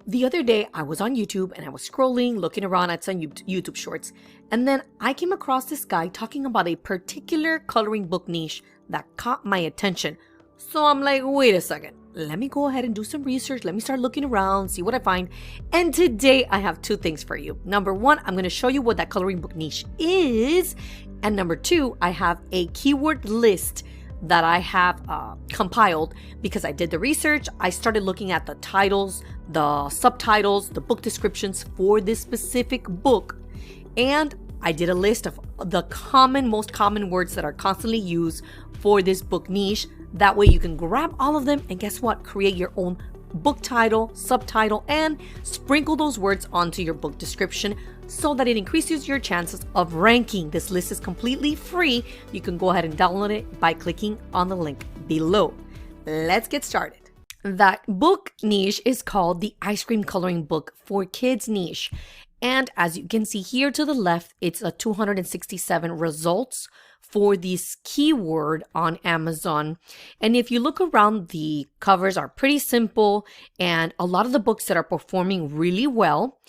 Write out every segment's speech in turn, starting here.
The other day, I was on YouTube and I was scrolling, looking around at some YouTube shorts, and then I came across this guy talking about a particular coloring book niche that caught my attention. So I'm like, wait a second, let me go ahead and do some research. Let me start looking around, see what I find. And today I have two things for you. Number one, I'm going to show you what that coloring book niche is. And number two, I have a keyword list that I have compiled because I did the research. I started looking at the titles, the subtitles, the book descriptions for this specific book. And I did a list of the most common words that are constantly used for this book niche. That way you can grab all of them and guess what? Create your own book title, subtitle, and sprinkle those words onto your book description so that it increases your chances of ranking. This list is completely free. You can go ahead and download it by clicking on the link below. Let's get started. That book niche is called the ice cream coloring book for kids niche. And as you can see here to the left, it's a 267 results for this keyword on Amazon. And if you look around, the covers are pretty simple, and a lot of the books that are performing really well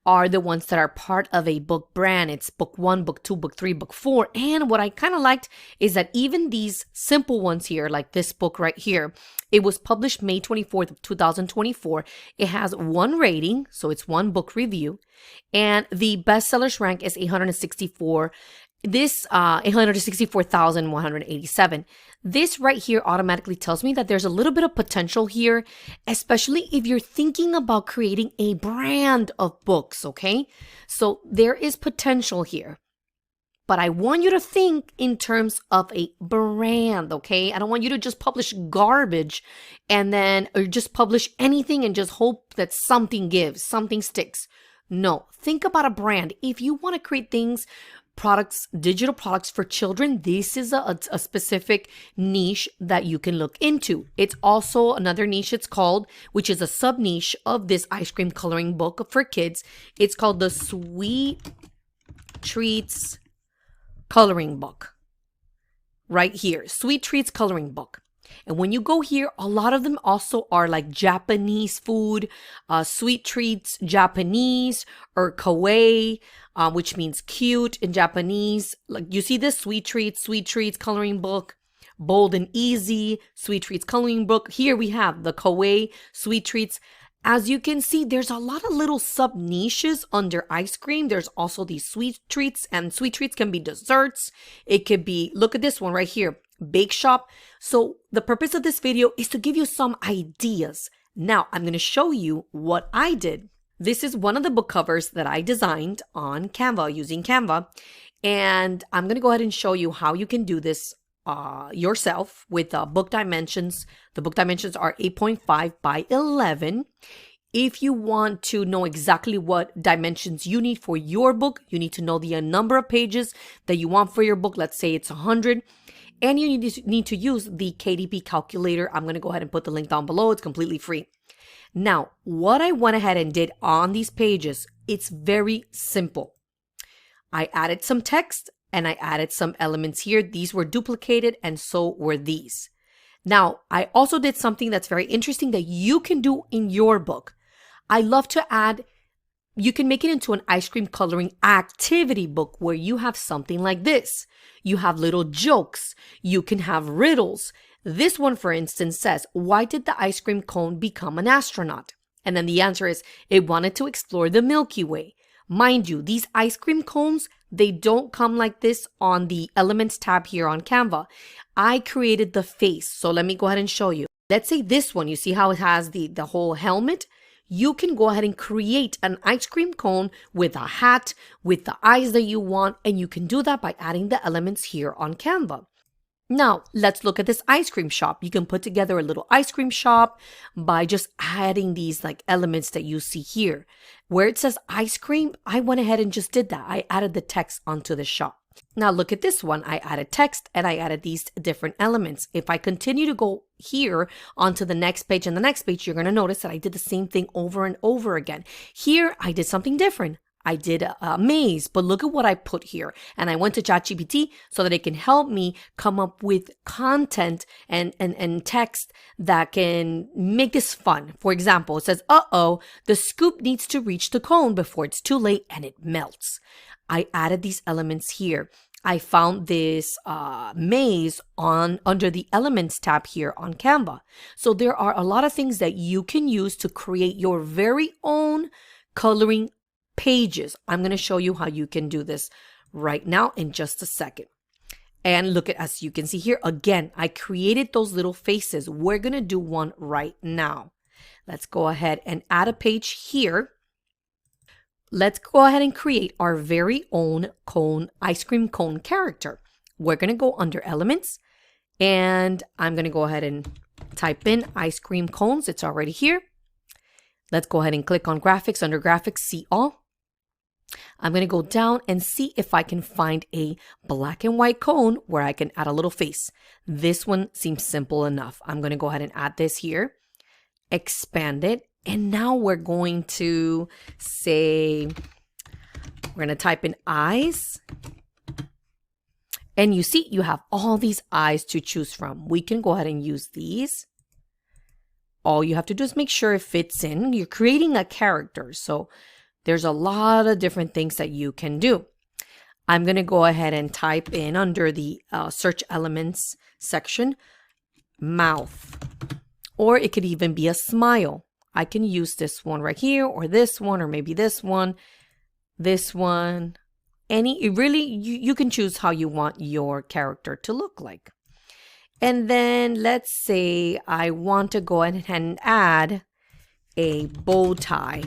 are the ones that are part of a book brand. It's book 1, book 2, book 3, book 4. And what I kind of liked is that even these simple ones here, like this book right here, it was published May 24th of 2024. It has 1 rating, so it's 1 book review. And the bestsellers rank is 864. This 864,187. This right here automatically tells me that there's a little bit of potential here, especially if you're thinking about creating a brand of books, okay? So there is potential here. But I want you to think in terms of a brand, okay? I don't want you to just publish garbage or just publish anything and just hope that something gives, something sticks. No, think about a brand. If you want to create things, products, digital products for children, this is a specific niche that you can look into. It's also another niche it's called, which is a sub niche of this ice cream coloring book for kids. It's called the Sweet Treats Coloring Book. Right here, Sweet Treats Coloring Book. And when you go here, a lot of them also are like Japanese food, sweet treats, Japanese, or kawaii, which means cute in Japanese. Like you see this Sweet Treats coloring book, bold and easy, Sweet Treats coloring book. Here we have the kawaii Sweet Treats. As you can see, there's a lot of little sub niches under ice cream. There's also these sweet treats, and sweet treats can be desserts. It could be, look at this one right here, bake shop. So the purpose of this video is to give you some ideas. Now I'm going to show you what I did. This is one of the book covers that I designed on Canva using Canva. And I'm going to go ahead and show you how you can do this yourself with book dimensions. The book dimensions are 8.5 by 11. If you want to know exactly what dimensions you need for your book, you need to know the number of pages that you want for your book. Let's say it's 100. And you need to use the KDP calculator. I'm going to go ahead and put the link down below. It's completely free. Now, what I went ahead and did on these pages, it's very simple. I added some text and I added some elements here. These were duplicated and so were these. Now, I also did something that's very interesting that you can do in your book. I love to add, you can make it into an ice cream coloring activity book where you have something like this. You have little jokes. You can have riddles. This one, for instance, says, why did the ice cream cone become an astronaut? And then the answer is, it wanted to explore the Milky Way. Mind you, these ice cream cones, they don't come like this on the Elements tab here on Canva. I created the face. So let me go ahead and show you. Let's say this one, you see how it has the whole helmet? You can go ahead and create an ice cream cone with a hat, with the eyes that you want, and you can do that by adding the elements here on Canva. Now, let's look at this ice cream shop. You can put together a little ice cream shop by just adding these like elements that you see here. Where it says ice cream, I went ahead and just did that. I added the text onto the shop. Now look at this one. I added text and I added these different elements. If I continue to go here onto the next page and the next page, you're going to notice that I did the same thing over and over again. Here, I did something different. I did a maze, but look at what I put here. And I went to ChatGPT so that it can help me come up with content and text that can make this fun. For example, it says, the scoop needs to reach the cone before it's too late and it melts. I added these elements here. I found this maze under the Elements tab here on Canva. So there are a lot of things that you can use to create your very own coloring pages. I'm going to show you how you can do this right now in just a second. And look at, as you can see here, again, I created those little faces. We're going to do one right now. Let's go ahead and add a page here. Let's go ahead and create our very own ice cream cone character. We're going to go under Elements, and I'm going to go ahead and type in ice cream cones. It's already here. Let's go ahead and click on Graphics. Under Graphics, see all. I'm going to go down and see if I can find a black and white cone where I can add a little face. This one seems simple enough. I'm going to go ahead and add this here, expand it. And now we're going to say, we're going to type in eyes. And you see, you have all these eyes to choose from. We can go ahead and use these. All you have to do is make sure it fits in. You're creating a character, so there's a lot of different things that you can do. I'm going to go ahead and type in under the search elements section, mouth, or it could even be a smile. I can use this one right here, or this one, or maybe this one, any, it really, you can choose how you want your character to look like. And then let's say I want to go ahead and add a bow tie.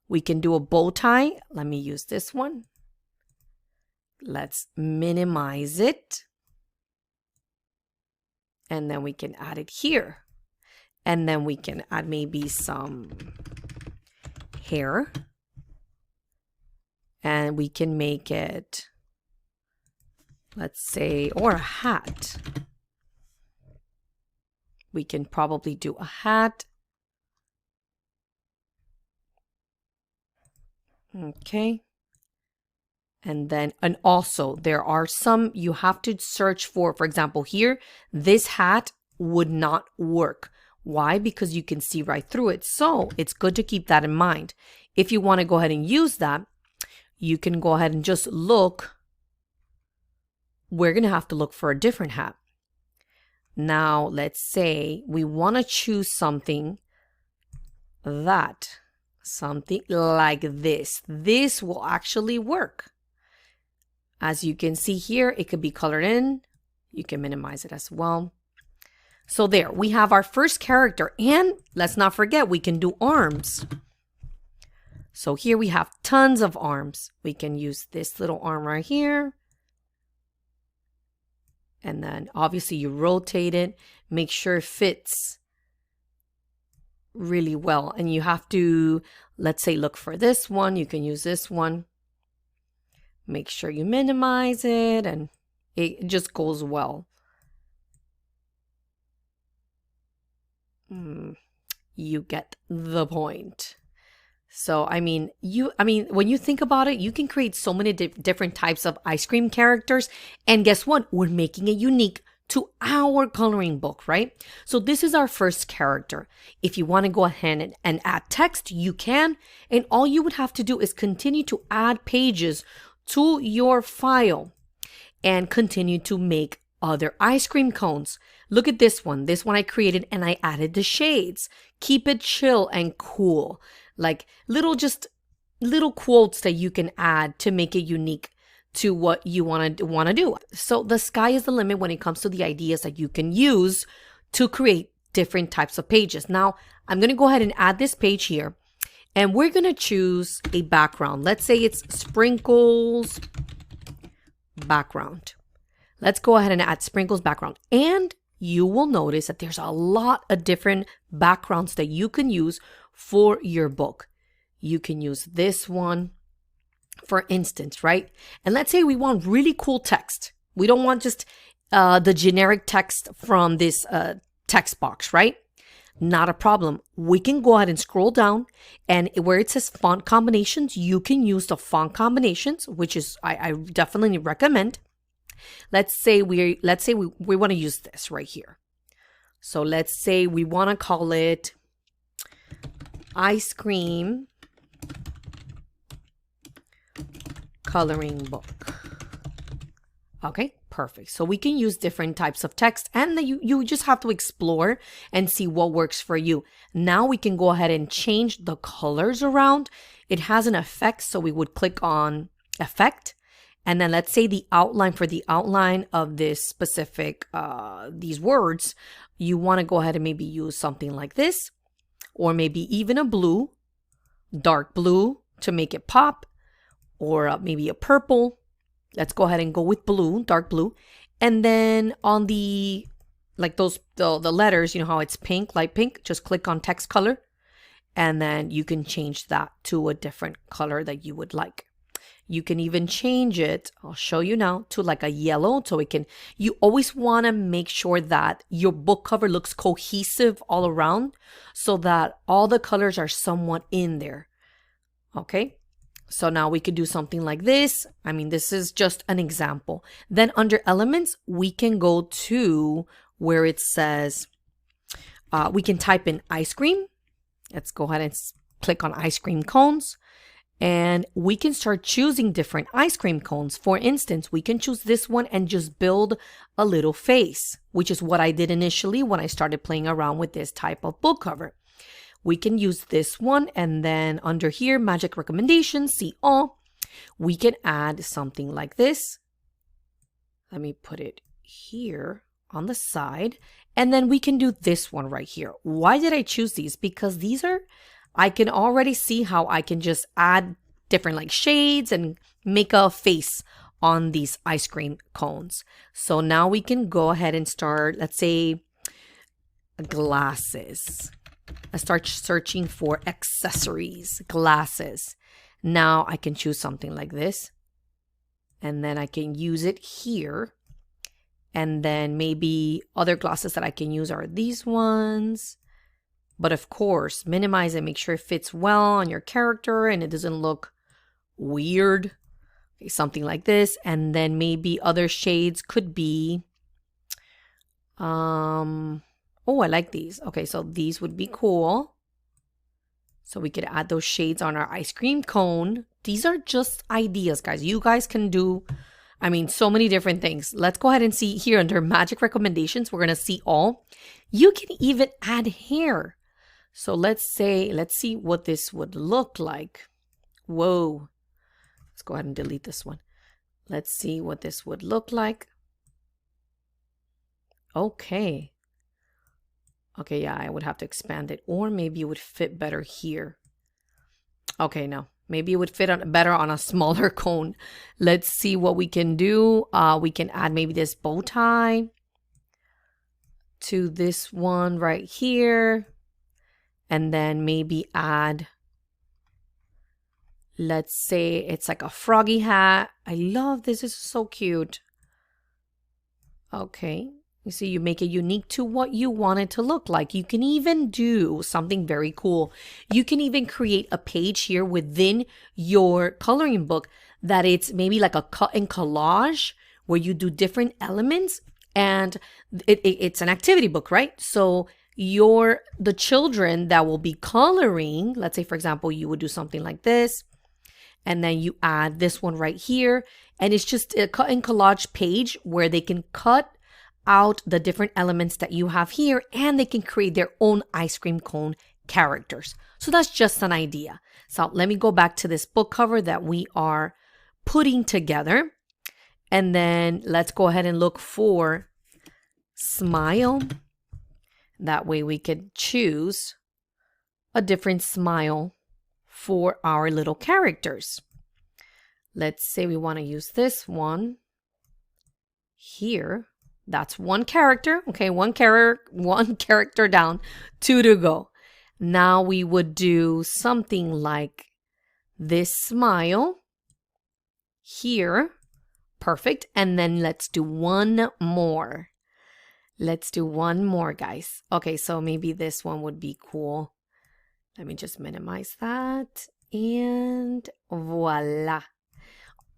We can do a bow tie. Let me use this one. Let's minimize it. And then we can add it here. And then we can add maybe some hair. And we can make it, let's say, or a hat. We can probably do a hat. Okay. And then, and also there are some you have to search for example, here, this hat would not work. Why? Because you can see right through it. So it's good to keep that in mind. If you want to go ahead and use that, you can go ahead and just look. We're going to have to look for a different hat. Now, let's say we want to choose something like this. This will actually work. As you can see here, it could be colored in. You can minimize it as well. So there, we have our first character, and let's not forget, we can do arms. So here we have tons of arms. We can use this little arm right here. And then obviously you rotate it, make sure it fits really well. And you have to, let's say, look for this one. You can use this one. Make sure you minimize it, and it just goes well. You get the point. So, I mean, when you think about it, you can create so many different types of ice cream characters. And guess what? We're making it unique to our coloring book, right? So this is our first character. If you want to go ahead and add text, you can. And all you would have to do is continue to add pages to your file and continue to make other ice cream cones. Look at this one. This one I created and I added the shades. Keep it chill and cool. Like little quotes that you can add to make it unique to what you want to do. So the sky is the limit when it comes to the ideas that you can use to create different types of pages. Now, I'm going to go ahead and add this page here, and we're going to choose a background. Let's say it's sprinkles background. Let's go ahead and add sprinkles background. And you will notice that there's a lot of different backgrounds that you can use for your book. You can use this one, for instance, right? And let's say we want really cool text. We don't want just the generic text from this text box, right? Not a problem. We can go ahead and scroll down, and where it says font combinations, you can use the font combinations, which is I definitely recommend. Let's say we want to use this right here. So let's say we want to call it ice cream coloring book. Okay, perfect. So we can use different types of text, and you just have to explore and see what works for you. Now we can go ahead and change the colors around. It has an effect, so we would click on effect. And then let's say the outline, for the outline of this specific, these words, you want to go ahead and maybe use something like this, or maybe even a blue, dark blue to make it pop, or maybe a purple. Let's go ahead and go with blue, dark blue. And then on the, like those, the letters, you know how it's pink, light pink, just click on text color. And then you can change that to a different color that you would like. You can even change it, I'll show you now, to like a yellow. So it can, you always want to make sure that your book cover looks cohesive all around so that all the colors are somewhat in there. Okay. So now we could do something like this. I mean, this is just an example. Then under elements, we can go to where it says, we can type in ice cream. Let's go ahead and click on ice cream cones. And we can start choosing different ice cream cones. For instance, we can choose this one and just build a little face, which is what I did initially when I started playing around with this type of book cover. We can use this one, and then under here, magic recommendations, see all. We can add something like this. Let me put it here on the side. And then we can do this one right here. Why did I choose these? Because these are, I can already see how I can just add different like shades and make a face on these ice cream cones. So now we can go ahead and start, let's say, glasses. Let's start searching for accessories, glasses. Now I can choose something like this. And then I can use it here. And then maybe other glasses that I can use are these ones. But of course, minimize and make sure it fits well on your character and it doesn't look weird. Okay, something like this. And then maybe other shades could be, oh, I like these. Okay, so these would be cool. So we could add those shades on our ice cream cone. These are just ideas, guys. You guys can do, I mean, so many different things. Let's go ahead and see here under magic recommendations. We're going to see all. You can even add hair. So let's see what this would look like. Whoa. Let's go ahead and delete this one. Let's see what this would look like. Okay. Okay, yeah, I would have to expand it. Or maybe it would fit better here. Okay, no. Maybe it would fit better on a smaller cone. Let's see what we can do. We can add maybe this bow tie to this one right here. And then maybe add, let's say it's like a froggy hat. I love this. This is so cute. Okay. You see, you make it unique to what you want it to look like. You can even do something very cool. You can even create a page here within your coloring book that it's maybe like a cut and collage where you do different elements, and it's an activity book, right? So the children that will be coloring, let's say, for example, you would do something like this, and then you add this one right here, and it's just a cut and collage page where they can cut out the different elements that you have here, and they can create their own ice cream cone characters. So that's just an idea. So let me go back to this book cover that we are putting together, and then let's go ahead and look for smile. That way we could choose a different smile for our little characters. Let's say we want to use this one here. That's one character. Okay, one character down, 2 to go. Now we would do something like this smile here. Perfect. And then let's do one more. Let's do one more, guys. Okay, so maybe this one would be cool. Let me just minimize that. And voila.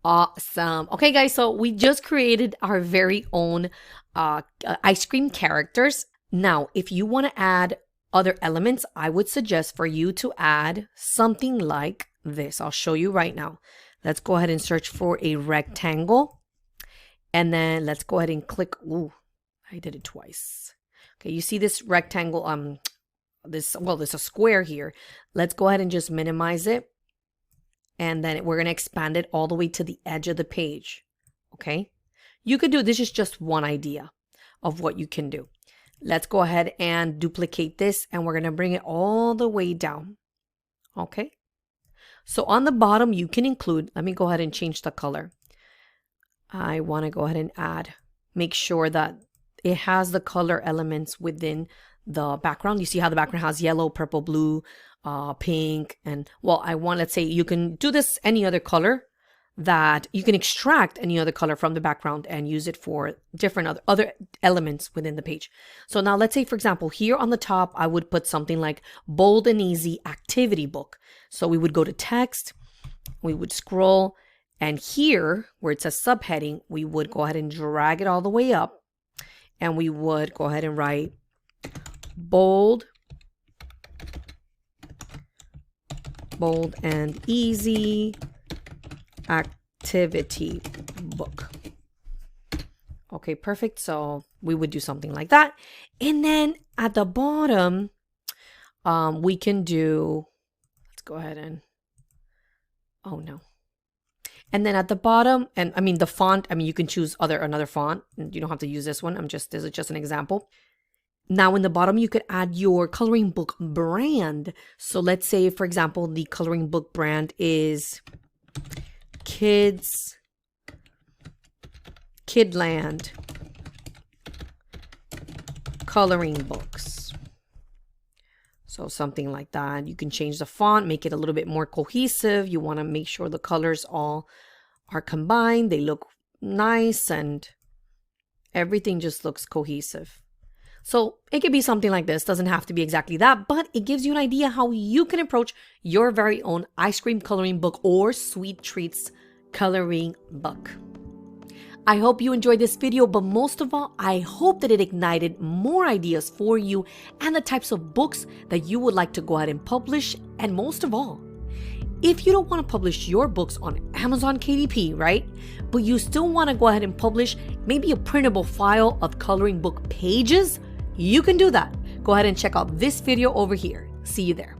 Awesome. Okay, guys, so we just created our very own ice cream characters. Now, if you want to add other elements, I would suggest for you to add something like this. I'll show you right now. Let's go ahead and search for a rectangle. And then let's go ahead and click. Ooh, I did it twice. Okay, you see this rectangle, there's a square here. Let's go ahead and just minimize it. And then we're going to expand it all the way to the edge of the page. Okay, you could do this. Is just one idea of what you can do. Let's go ahead and duplicate this, and we're going to bring it all the way down. Okay, so on the bottom you can include, let me go ahead and change the color. I want to go ahead and make sure that it has the color elements within the background. You see how the background has yellow, purple, blue, pink, and let's say you can do this any other color, that you can extract any other color from the background and use it for different other elements within the page. So now let's say, for example, here on the top, I would put something like bold and easy activity book. So we would go to text, we would scroll, and here where it says subheading, we would go ahead and drag it all the way up, and we would go ahead and write bold and easy activity book. Okay, perfect. So we would do something like that. And then at the bottom, we can do, let's go ahead and, oh no. And then at the bottom, and I mean the font, I mean you can choose another font. You don't have to use this one. This is just an example. Now in the bottom, you could add your coloring book brand. So let's say, for example, the coloring book brand is Kidland coloring books. So something like that. You can change the font, make it a little bit more cohesive. You want to make sure the colors all are combined. They look nice and everything just looks cohesive. So it could be something like this. Doesn't have to be exactly that, but it gives you an idea how you can approach your very own ice cream coloring book or sweet treats coloring book. I hope you enjoyed this video, but most of all, I hope that it ignited more ideas for you and the types of books that you would like to go ahead and publish. And most of all, if you don't want to publish your books on Amazon KDP, right? But you still want to go ahead and publish maybe a printable file of coloring book pages, you can do that. Go ahead and check out this video over here. See you there.